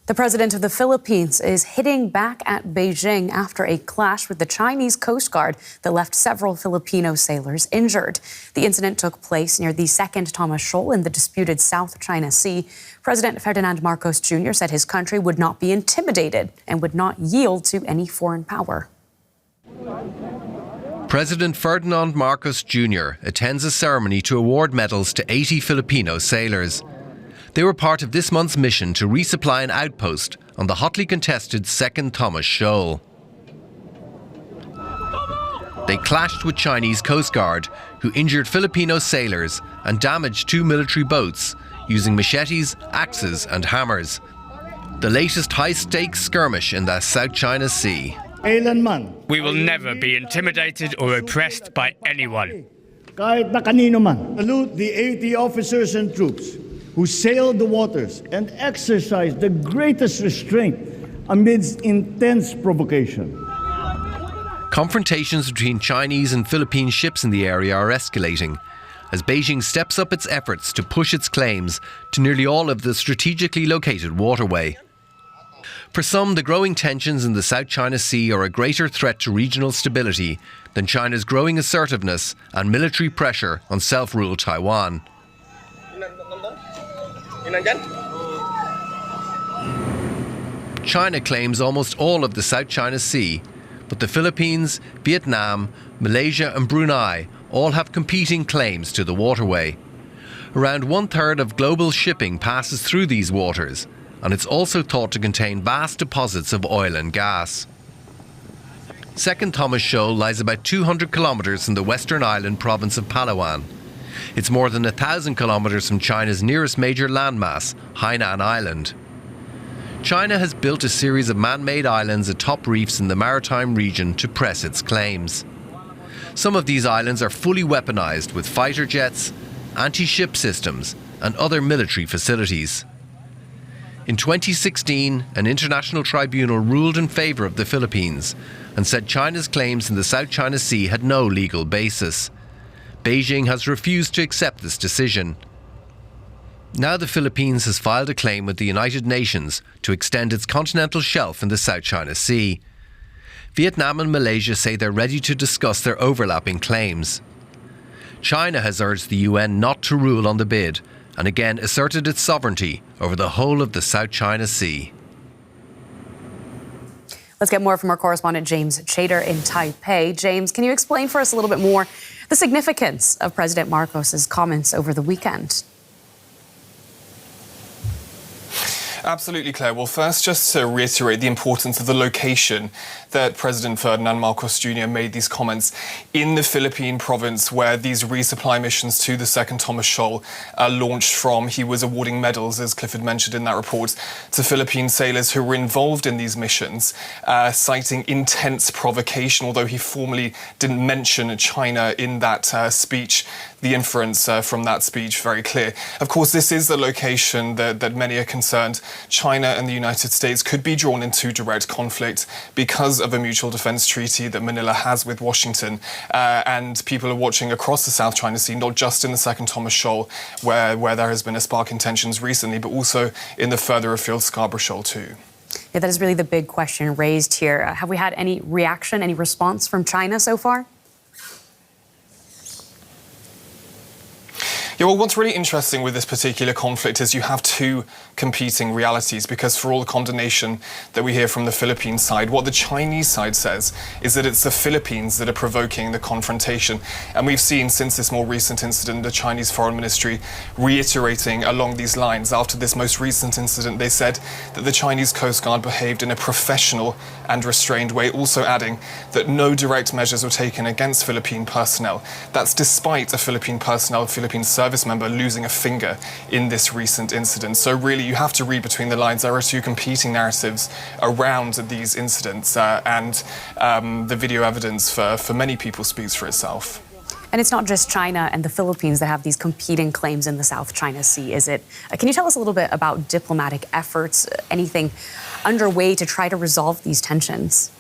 The president of the Philippines is hitting back at Beijing after a clash with the Chinese Coast Guard that left several Filipino sailors injured. The incident took place near the Second Thomas Shoal in the disputed South China Sea. President Ferdinand Marcos Jr. said his country would not be intimidated and would not yield to any foreign power. President Ferdinand Marcos Jr. attends a ceremony to award medals to 80 Filipino sailors. They were part of this month's mission to resupply an outpost on the hotly contested Second Thomas Shoal. They clashed with Chinese Coast Guard, who injured Filipino sailors and damaged 2 military boats using machetes, axes and hammers. The latest high-stakes skirmish in the South China Sea. We will never be intimidated or oppressed by anyone. Salute the 80 officers and troops who sailed the waters and exercised the greatest restraint amidst intense provocation. Confrontations between Chinese and Philippine ships in the area are escalating as Beijing steps up its efforts to push its claims to nearly all of the strategically located waterway. For some, the growing tensions in the South China Sea are a greater threat to regional stability than China's growing assertiveness and military pressure on self-ruled Taiwan. China claims almost all of the South China Sea, but the Philippines, Vietnam, Malaysia and Brunei all have competing claims to the waterway. Around 1/3 of global shipping passes through these waters, and it's also thought to contain vast deposits of oil and gas. Second Thomas Shoal lies about 200 kilometres from the western island province of Palawan. It's more than 1,000 kilometres from China's nearest major landmass, Hainan Island. China has built a series of man-made islands atop reefs in the maritime region to press its claims. Some of these islands are fully weaponised with fighter jets, anti-ship systems and other military facilities. In 2016, an international tribunal ruled in favour of the Philippines and said China's claims in the South China Sea had no legal basis. Beijing has refused to accept this decision. Now the Philippines has filed a claim with the United Nations to extend its continental shelf in the South China Sea. Vietnam and Malaysia say they're ready to discuss their overlapping claims. China has urged the UN not to rule on the bid and again asserted its sovereignty over the whole of the South China Sea. Let's get more from our correspondent James Chater in Taipei. James, can you explain for us a little bit more the significance of President Marcos's comments over the weekend? Absolutely, Claire. Well, first, just to reiterate the importance of the location that President Ferdinand Marcos Jr. made these comments in the Philippine province where these resupply missions to the Second Thomas Shoal launched from. He was awarding medals, as Clifford mentioned in that report, to Philippine sailors who were involved in these missions, citing intense provocation, although he formally didn't mention China in that speech. The inference from that speech very clear. Of course, this is the location that many are concerned China and the United States could be drawn into direct conflict because of a mutual defence treaty that Manila has with Washington. And people are watching across the South China Sea, not just in the Second Thomas Shoal, where there has been a spark in tensions recently, but also in the further afield Scarborough Shoal too. Yeah, that is really the big question raised here. Have we had any reaction, any response from China so far? Yeah, well, what's really interesting with this particular conflict is you have two competing realities, because for all the condemnation that we hear from the Philippine side, what the Chinese side says is that it's the Philippines that are provoking the confrontation. And we've seen since this more recent incident, the Chinese Foreign Ministry reiterating along these lines. After this most recent incident, they said that the Chinese Coast Guard behaved in a professional and restrained way, also adding that no direct measures were taken against Philippine personnel. That's despite a Philippine service member losing a finger in this recent incident. So really, you have to read between the lines. There are two competing narratives around these incidents, and the video evidence for many people speaks for itself. And it's not just China and the Philippines that have these competing claims in the South China Sea, is it? Can you tell us a little bit about diplomatic efforts, anything underway to try to resolve these tensions?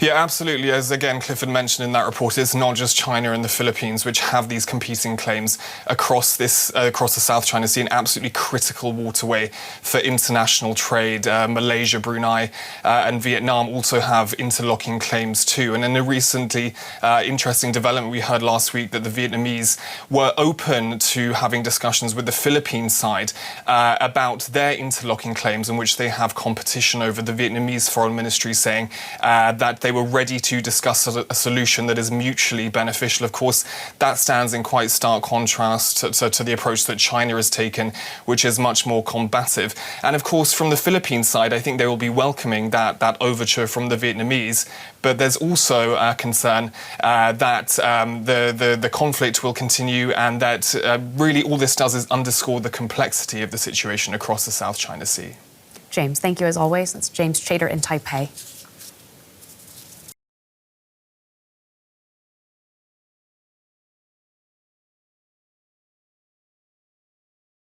Yeah, absolutely. As again Clifford mentioned in that report, it's not just China and the Philippines which have these competing claims across the South China Sea, an absolutely critical waterway for international trade. Malaysia, Brunei and Vietnam also have interlocking claims too. And in a recently interesting development, we heard last week that the Vietnamese were open to having discussions with the Philippine side about their interlocking claims, in which they have competition over the Vietnamese foreign ministry, saying that they were ready to discuss a solution that is mutually beneficial. Of course, that stands in quite stark contrast to the approach that China has taken, which is much more combative. And of course, from the Philippine side, I think they will be welcoming that overture from the Vietnamese. But there's also a concern that the conflict will continue, and that really all this does is underscore the complexity of the situation across the South China Sea. James, thank you as always. That's James Chater in Taipei.